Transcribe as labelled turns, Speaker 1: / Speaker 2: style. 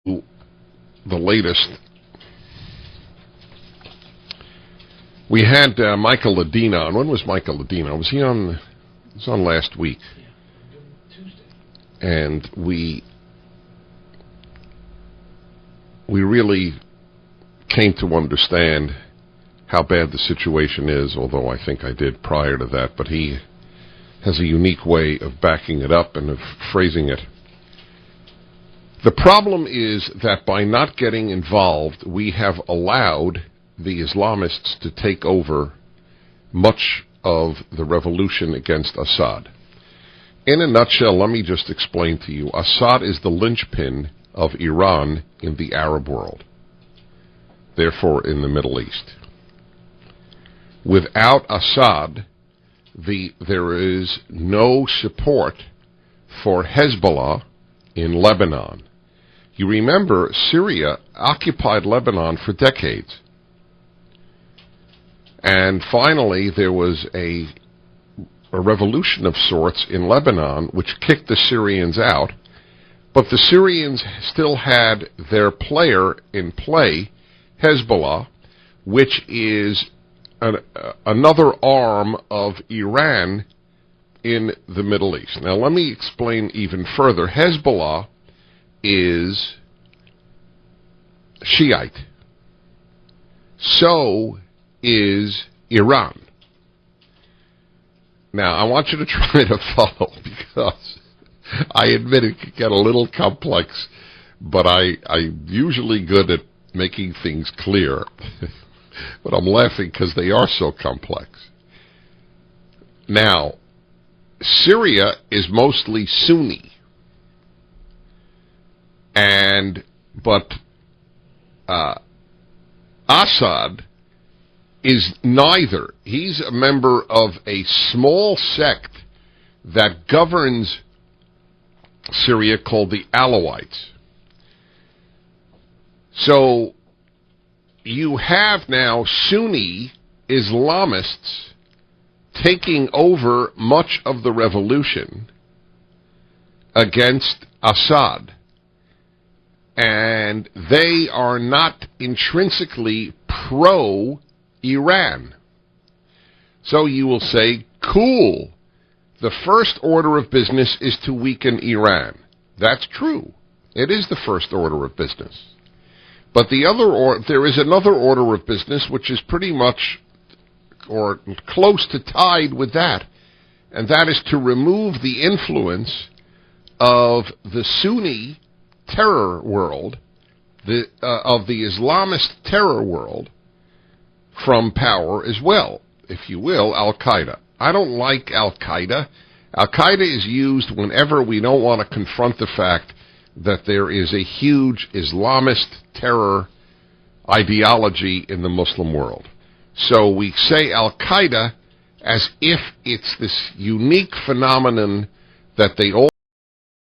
Speaker 1: the latest. We had Michael Ledina on. When was Michael Ledina? Was he on? He was on last week.
Speaker 2: Tuesday.
Speaker 1: And we really came to understand how bad the situation is, although I think I did prior to that, but he has a unique way of backing it up and of phrasing it. The problem is that by not getting involved, we have allowed the Islamists to take over much of the revolution against Assad. In a nutshell, let me just explain to you. Assad is the linchpin of Iran in the Arab world, therefore in the Middle East. Without Assad, there is no support for Hezbollah in Lebanon. You remember, Syria occupied Lebanon for decades. And finally, there was a revolution of sorts in Lebanon, which kicked the Syrians out. But the Syrians still had their player in play, Hezbollah, which is another arm of Iran in the Middle East. Now, let me explain even further. Hezbollah is Shiite. So is Iran. Now, I want you to try to follow, because I admit it can get a little complex, but I'm usually good at making things clear. But I'm laughing because they are so complex. Now, Syria is mostly Sunni, but Assad is neither. He's a member of a small sect that governs Syria called the Alawites. So you have now Sunni Islamists taking over much of the revolution against Assad. And they are not intrinsically pro-Iran. So you will say, cool, the first order of business is to weaken Iran. That's true. It is the first order of business. But there is another order of business which is pretty much or close to tied with that, and that is to remove the influence of the Sunni terror world, of the Islamist terror world, from power as well, if you will, Al-Qaeda. I don't like Al-Qaeda. Al-Qaeda is used whenever we don't want to confront the fact that there is a huge Islamist terror ideology in the Muslim world. So we say Al-Qaeda as if it's this unique phenomenon that they all